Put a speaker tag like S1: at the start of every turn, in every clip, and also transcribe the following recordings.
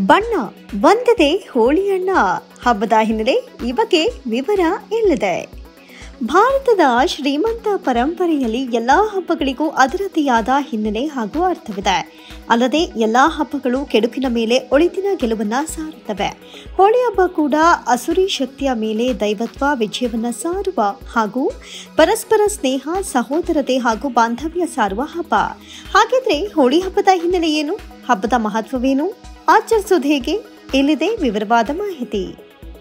S1: ಬಣ್ಣ ಒಂದದೇ ಹೋಳಿಯಣ್ಣ ಹಬ್ಬದ ಹಿನ್ನೆಲೆ ಈ ಬಗ್ಗೆ ವಿವರ ಇಲ್ಲಿದೆ. ಭಾರತದ ಶ್ರೀಮಂತ ಪರಂಪರೆಯಲ್ಲಿ ಎಲ್ಲಾ ಹಬ್ಬಗಳಿಗೂ ಅದರದೇ ಆದ ಹಿನ್ನೆಲೆ ಹಾಗೂ ಅರ್ಥವಿದೆ. ಅಲ್ಲದೆ ಎಲ್ಲಾ ಹಬ್ಬಗಳು ಕೆಡುಕಿನ ಮೇಲೆ ಒಳಿತಿನ ಗೆಲುವನ್ನ ಸಾರುತ್ತವೆ. ಹೋಳಿ ಹಬ್ಬ ಕೂಡ ಅಸುರಿ ಶಕ್ತಿಯ ಮೇಲೆ ದೈವತ್ವ ವಿಜಯವನ್ನ ಸಾರುವ ಹಾಗೂ ಪರಸ್ಪರ ಸ್ನೇಹ, ಸಹೋದರತೆ ಹಾಗೂ ಬಾಂಧವ್ಯ ಸಾರುವ ಹಬ್ಬ. ಹಾಗಿದ್ರೆ ಹೋಳಿ ಹಬ್ಬದ ಹಿನ್ನೆಲೆ ಏನು? ಹಬ್ಬದ ಮಹತ್ವವೇನು? ಆಚರಿಸೋದು ಹೇಗೆ? ಇಲ್ಲಿದೆ ವಿವರವಾದ ಮಾಹಿತಿ.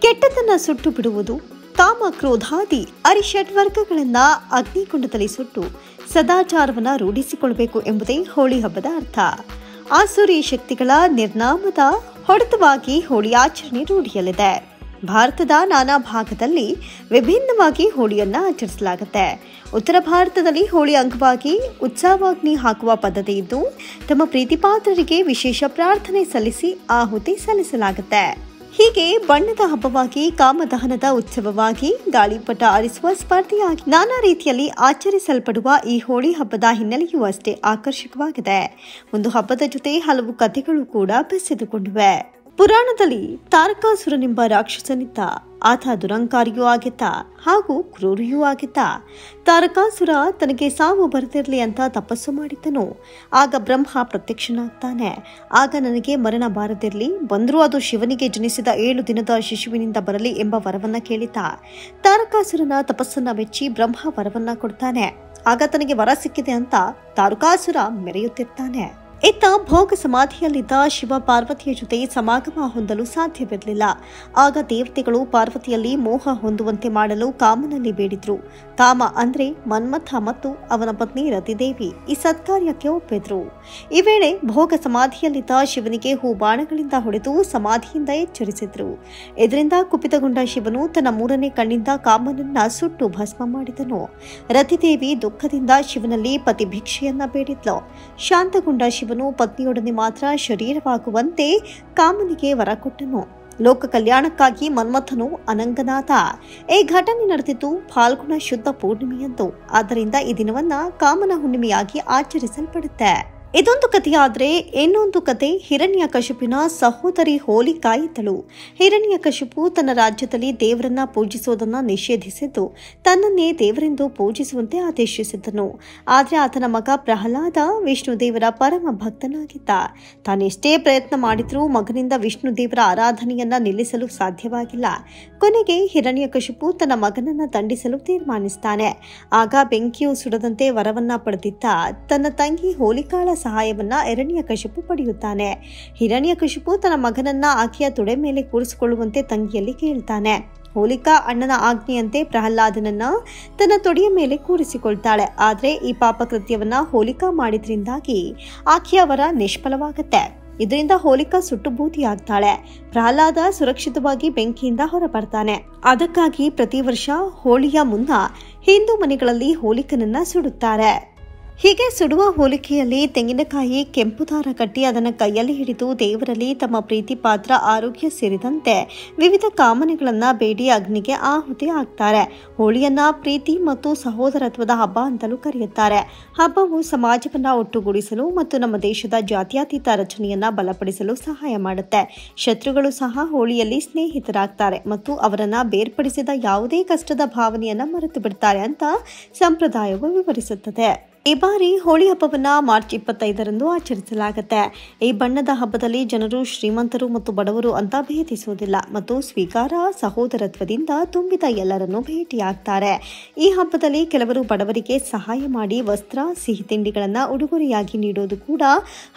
S1: ಕೆಟ್ಟತನ ಸುಟ್ಟು ಬಿಡುವುದು, ಕಾಮ ಕ್ರೋಧಾದಿ ಅರಿಷಡ್ವರ್ಗಗಳನ್ನ ಅಗ್ನಿಕುಂಡದಲ್ಲಿ ಸುಟ್ಟು ಸದಾಚಾರವನ್ನ ರೂಢಿಸಿಕೊಳ್ಳಬೇಕು ಎಂಬುದೇ ಹೋಳಿ ಹಬ್ಬದ ಅರ್ಥ. ಆಸುರಿ ಶಕ್ತಿಗಳ ನಿರ್ನಾಮದ ಹೊಡೆತವಾಗಿ ಹೋಳಿ ಆಚರಣೆ ರೂಢಿಯಲ್ಲಿದೆ. ಭಾರತದ ನಾನಾ ಭಾಗದಲ್ಲಿ ವಿಭಿನ್ನವಾಗಿ ಹೋಳಿಯನ್ನ ಆಚರಿಸಲಾಗುತ್ತೆ. ಉತ್ತರ ಭಾರತದಲ್ಲಿ ಹೋಳಿ ಅಂಗವಾಗಿ ಉತ್ಸವಾಗ್ನಿ ಹಾಕುವ ಪದ್ಧತಿ ಇದ್ದು, ತಮ್ಮ ಪ್ರೀತಿಪಾತ್ರರಿಗೆ ವಿಶೇಷ ಪ್ರಾರ್ಥನೆ ಸಲ್ಲಿಸಿ ಆಹುತಿ ಸಲ್ಲಿಸಲಾಗುತ್ತೆ. ಹೀಗೆ ಬಣ್ಣದ ಹಬ್ಬವಾಗಿ, ಕಾಮದಹನದ ಉತ್ಸವವಾಗಿ, ಗಾಳಿಪಟ ಆರಿಸುವ ಸ್ಪರ್ಧೆಯಾಗಿ ನಾನಾ ರೀತಿಯಲ್ಲಿ ಆಚರಿಸಲ್ಪಡುವ ಈ ಹೋಳಿ ಹಬ್ಬದ ಹಿನ್ನೆಲೆಯೂ ಅಷ್ಟೇ ಆಕರ್ಷಕವಾಗಿದೆ. ಒಂದು ಹಬ್ಬದ ಜೊತೆ ಹಲವು ಕಥೆಗಳು ಕೂಡ ಬೆಸೆದುಕೊಂಡಿವೆ. ಪುರಾಣದಲ್ಲಿ ತಾರಕಾಸುರನೆಂಬ ರಾಕ್ಷಸನಿದ್ದ. ಆತ ದುರಂಕಾರಿಯೂ ಆಗಿದ್ದ ಹಾಗೂ ಕ್ರೂರಿಯೂ ಆಗಿದ್ದ. ತಾರಕಾಸುರ ತನಗೆ ಸಾವು ಬರದಿರಲಿ ಅಂತ ತಪಸ್ಸು ಮಾಡಿದ್ದನು. ಆಗ ಬ್ರಹ್ಮ ಪ್ರತ್ಯಕ್ಷನಾಗ್ತಾನೆ. ಆಗ ನನಗೆ ಮರಣ ಬಾರದಿರಲಿ, ಬಂದರೂ ಅದು ಶಿವನಿಗೆ ಜನಿಸಿದ 7 ದಿನದ ಶಿಶುವಿನಿಂದ ಬರಲಿ ಎಂಬ ವರವನ್ನ ಕೇಳಿದ. ತಾರಕಾಸುರನ ತಪಸ್ಸನ್ನ ಮೆಚ್ಚಿ ಬ್ರಹ್ಮ ವರವನ್ನ ಕೊಡ್ತಾನೆ. ಆಗ ತನಗೆ ವರ ಸಿಕ್ಕಿದೆ ಅಂತ ತಾರಕಾಸುರ ಮೆರೆಯುತ್ತಿರ್ತಾನೆ. ಇತ್ತ ಭೋಗ ಸಮಾಧಿಯಲ್ಲಿದ್ದ ಶಿವ ಪಾರ್ವತಿಯ ಜೊತೆ ಸಮಾಗಮ ಹೊಂದಲು ಸಾಧ್ಯವಿರಲಿಲ್ಲ. ಆಗ ದೇವತೆಗಳು ಪಾರ್ವತಿಯಲ್ಲಿ ಮೋಹ ಹೊಂದುವಂತೆ ಮಾಡಲು ಕಾಮನಲ್ಲಿ ಬೇಡಿದ್ರು. ಕಾಮ ಅಂದ್ರೆ ಮನ್ಮಥ ಮತ್ತು ಅವನ ಪತ್ನಿ ರತಿದೇವಿ ಈ ಸತ್ಕಾರ್ಯಕ್ಕೆ ಒಪ್ಪಿದ್ರು. ಈ ವೇಳೆ ಭೋಗ ಸಮಾಧಿಯಲ್ಲಿದ್ದ ಶಿವನಿಗೆ ಹೂಬಾಣಗಳಿಂದ ಹೊಡೆದು ಸಮಾಧಿಯಿಂದ ಎಚ್ಚರಿಸಿದ್ರು. ಇದರಿಂದ ಕುಪಿತಗೊಂಡ ಶಿವನು ತನ್ನ 3ನೇ ಕಣ್ಣಿಂದ ಕಾಮನನ್ನ ಸುಟ್ಟು ಭಸ್ಮ ಮಾಡಿದನು. ರತಿದೇವಿ ದುಃಖದಿಂದ ಶಿವನಲ್ಲಿ ಪತಿ ಭಿಕ್ಷೆಯನ್ನ ಬೇಡಿದ್ಲು. ಶಾಂತಗೊಂಡ ಶಿವನು ಪತ್ನಿಯೊಡನೆ ಮಾತ್ರ ಶರೀರವಾಗುವಂತೆ ಕಾಮನಿಗೆ ವರ ಕೊಟ್ಟನು. ಲೋಕ ಕಲ್ಯಾಣಕ್ಕಾಗಿ ಮನ್ಮಥನು ಅನಂಗನಾದ. ಈ ಘಟನೆ ನಡೆದಿದ್ದು ಫಾಲ್ಗುಣ ಶುದ್ಧ ಪೂರ್ಣಿಮೆಯಂದು. ಆದ್ದರಿಂದ ಈ ದಿನವನ್ನ ಕಾಮನ ಹುಣ್ಣಿಮೆಯಾಗಿ ಆಚರಿಸಲ್ಪಡುತ್ತೆ. ಇದೊಂದು ಕಥೆಯಾದ್ರೆ ಇನ್ನೊಂದು ಕತೆ ಹಿರಣ್ಯಕಶಿಪುವಿನ ಸಹೋದರಿ ಹೋಲಿಕಾ ಇದ್ದಳು. ಹಿರಣ್ಯಕಶಿಪು ತನ್ನ ರಾಜ್ಯದಲ್ಲಿ ದೇವರನ್ನ ಪೂಜಿಸುವುದನ್ನ ನಿಷೇಧಿಸಿದ್ದು, ತನ್ನನ್ನೇ ದೇವರೆಂದು ಪೂಜಿಸುವಂತೆ ಆದೇಶಿಸಿದ್ದನು. ಆದ್ರೆ ಆತನ ಮಗ ಪ್ರಹ್ಲಾದ ವಿಷ್ಣು ದೇವರ ಪರಮ ಭಕ್ತನಾಗಿದ್ದ. ತಾನೆಷ್ಟೇ ಪ್ರಯತ್ನ ಮಾಡಿದ್ರೂ ಮಗನಿಂದ ವಿಷ್ಣು ದೇವರ ಆರಾಧನೆಯನ್ನ ನಿಲ್ಲಿಸಲು ಸಾಧ್ಯವಾಗಿಲ್ಲ. ಕೊನೆಗೆ ಹಿರಣ್ಯಕಶಿಪು ತನ್ನ ಮಗನನ್ನ ದಂಡಿಸಲು ತೀರ್ಮಾನಿಸ್ತಾನೆ. ಆಗ ಬೆಂಕಿಯು ಸುಡದಂತೆ ವರವನ್ನ ಪಡೆದಿದ್ದ ತನ್ನ ತಂಗಿ ಹೋಲಿಕಾಳ ಸಹಾಯವನ್ನ ಹಿರಣ್ಯಕಶಿಪು ಪಡೆಯುತ್ತಾನೆ. ಹಿರಣ್ಯಕಶಿಪು ತನ್ನ ಮಗನನ್ನ ಆಕೆಯ ತೊಡೆ ಮೇಲೆ ಕೂರಿಸಿಕೊಳ್ಳುವಂತೆ ತಂಗಿಯಲ್ಲಿ ಕೇಳ್ತಾನೆ. ಹೋಲಿಕಾ ಅಣ್ಣನ ಆಜ್ಞೆಯಂತೆ ಪ್ರಹ್ಲಾದನನ್ನ ತನ್ನ ತೊಡೆಯ ಮೇಲೆ ಕೂರಿಸಿಕೊಳ್ತಾಳೆ. ಆದ್ರೆ ಈ ಪಾಪಕೃತ್ಯವನ್ನ ಹೋಲಿಕಾ ಮಾಡಿದ್ರಿಂದಾಗಿ ಆಕೆಯ ವರ ನಿಷ್ಫಲವಾಗುತ್ತೆ. ಇದರಿಂದ ಹೋಲಿಕಾ ಸುಟ್ಟು ಬೂದಿಯಾಗ್ತಾಳೆ. ಪ್ರಹ್ಲಾದ ಸುರಕ್ಷಿತವಾಗಿ ಬೆಂಕಿಯಿಂದ ಹೊರಬರ್ತಾನೆ. ಅದಕ್ಕಾಗಿ ಪ್ರತಿ ವರ್ಷ ಹೋಳಿಯ ಮುನ್ನ ಹಿಂದೂ ಮನೆಗಳಲ್ಲಿ ಹೋಲಿಕನನ್ನ ಸುಡುತ್ತಾರೆ. ಹೀಗೆ ಸುಡುವ ಹೋಲಿಕೆಯಲ್ಲಿ ತೆಂಗಿನಕಾಯಿ ಕೆಂಪು ದಾರ ಕಟ್ಟಿ ಅದನ್ನು ಕೈಯಲ್ಲಿ ಹಿಡಿದು ದೇವರಲ್ಲಿ ತಮ್ಮ ಪ್ರೀತಿ ಪಾತ್ರ, ಆರೋಗ್ಯ ಸೇರಿದಂತೆ ವಿವಿಧ ಕಾಮನೆಗಳನ್ನ ಬೇಡಿ ಅಗ್ನಿಗೆ ಆಹುತಿ ಹಾಕ್ತಾರೆ. ಹೋಳಿಯನ್ನ ಪ್ರೀತಿ ಮತ್ತು ಸಹೋದರತ್ವದ ಹಬ್ಬ ಅಂತಲೂ ಕರೆಯುತ್ತಾರೆ. ಹಬ್ಬವು ಸಮಾಜವನ್ನ ಒಟ್ಟುಗೂಡಿಸಲು ಮತ್ತು ನಮ್ಮ ದೇಶದ ಜಾತ್ಯತೀತ ರಚನೆಯನ್ನ ಬಲಪಡಿಸಲು ಸಹಾಯ ಮಾಡುತ್ತೆ. ಶತ್ರುಗಳು ಸಹ ಹೋಳಿಯಲ್ಲಿ ಸ್ನೇಹಿತರಾಗ್ತಾರೆ ಮತ್ತು ಅವರನ್ನ ಬೇರ್ಪಡಿಸಿದ ಯಾವುದೇ ಕಷ್ಟದ ಭಾವನೆಯನ್ನ ಮರೆತು ಬಿಡ್ತಾರೆ ಅಂತ ಸಂಪ್ರದಾಯವು ವಿವರಿಸುತ್ತದೆ. ಈ ಬಾರಿ ಹೋಳಿ ಹಬ್ಬವನ್ನ ಮಾರ್ಚ್ 25ರಂದು ಆಚರಿಸಲಾಗುತ್ತೆ. ಈ ಬಣ್ಣದ ಹಬ್ಬದಲ್ಲಿ ಜನರು ಶ್ರೀಮಂತರು ಮತ್ತು ಬಡವರು ಅಂತ ಭೇದಿಸುವುದಿಲ್ಲ ಮತ್ತು ಸ್ವೀಕಾರ, ಸಹೋದರತ್ವದಿಂದ ತುಂಬಿದ ಎಲ್ಲರನ್ನೂ ಭೇಟಿಯಾಗ್ತಾರೆ. ಈ ಹಬ್ಬದಲ್ಲಿ ಕೆಲವರು ಬಡವರಿಗೆ ಸಹಾಯ ಮಾಡಿ ವಸ್ತ್ರ, ಸಿಹಿ ತಿಂಡಿಗಳನ್ನ ಉಡುಗೊರೆಯಾಗಿ ನೀಡೋದು ಕೂಡ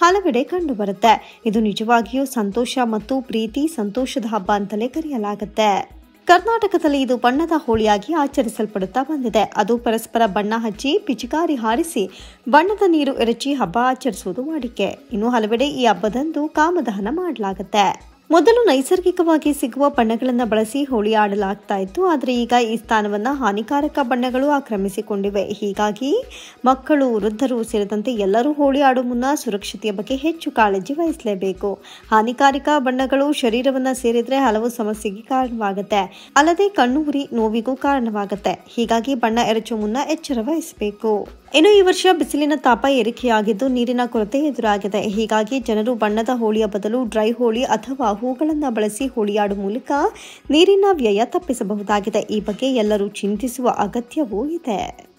S1: ಹಲವೆಡೆ ಕಂಡು ಬರುತ್ತೆ. ಇದು ನಿಜವಾಗಿಯೂ ಸಂತೋಷ ಮತ್ತು ಪ್ರೀತಿ, ಸಂತೋಷದ ಹಬ್ಬ ಅಂತಲೇ ಕರೆಯಲಾಗುತ್ತೆ. ಕರ್ನಾಟಕದಲ್ಲಿ ಇದು ಬಣ್ಣದ ಹೋಳಿಯಾಗಿ ಆಚರಿಸಲ್ಪಡುತ್ತಾ ಬಂದಿದೆ. ಅದು ಪರಸ್ಪರ ಬಣ್ಣ ಹಚ್ಚಿ, ಪಿಚಕಾರಿ ಹಾರಿಸಿ, ಬಣ್ಣದ ನೀರು ಎರಚಿ ಹಬ್ಬ ಆಚರಿಸುವುದು ವಾಡಿಕೆ. ಇನ್ನು ಹಲವೆಡೆ ಈ ಹಬ್ಬದಂದು ಕಾಮದಹನ ಮಾಡಲಾಗುತ್ತೆ. ಮೊದಲು ನೈಸರ್ಗಿಕವಾಗಿ ಸಿಗುವ ಬಣ್ಣಗಳನ್ನು ಬಳಸಿ ಹೋಳಿ ಆಡಲಾಗ್ತಾ ಇತ್ತು. ಆದರೆ ಈಗ ಈ ಸ್ಥಾನವನ್ನ ಹಾನಿಕಾರಕ ಬಣ್ಣಗಳು ಆಕ್ರಮಿಸಿಕೊಂಡಿವೆ. ಹೀಗಾಗಿ ಮಕ್ಕಳು, ವೃದ್ಧರು ಸೇರಿದಂತೆ ಎಲ್ಲರೂ ಹೋಳಿ ಆಡುವ ಮುನ್ನ ಸುರಕ್ಷತೆಯ ಬಗ್ಗೆ ಹೆಚ್ಚು ಕಾಳಜಿ ವಹಿಸಲೇಬೇಕು. ಹಾನಿಕಾರಕ ಬಣ್ಣಗಳು ಶರೀರವನ್ನ ಸೇರಿದ್ರೆ ಹಲವು ಸಮಸ್ಯೆಗೆ ಕಾರಣವಾಗುತ್ತೆ. ಅಲ್ಲದೆ ಕಣ್ಣು ಉರಿ, ನೋವಿಗೂ ಕಾರಣವಾಗುತ್ತೆ. ಹೀಗಾಗಿ ಬಣ್ಣ ಎರಚುವ ಮುನ್ನ ಎಚ್ಚರ ವಹಿಸಬೇಕು. ಇನ್ನು ಈ ವರ್ಷ ಬಿಸಿಲಿನ ತಾಪ ಏರಿಕೆಯಾಗಿದ್ದು ನೀರಿನ ಕೊರತೆ ಎದುರಾಗಿದೆ. ಹೀಗಾಗಿ ಜನರು ಬಣ್ಣದ ಹೋಳಿಯ ಬದಲು ಡ್ರೈ ಹೋಳಿ ಅಥವಾ ಹೂಗಳನ್ನು ಬಳಸಿ ಹೋಳಿಯಾಡುವ ಮೂಲಕ ನೀರಿನ ವ್ಯಯ ತಪ್ಪಿಸಬಹುದಾಗಿದೆ. ಈ ಬಗ್ಗೆ ಎಲ್ಲರೂ ಚಿಂತಿಸುವ ಅಗತ್ಯವೂ ಇದೆ.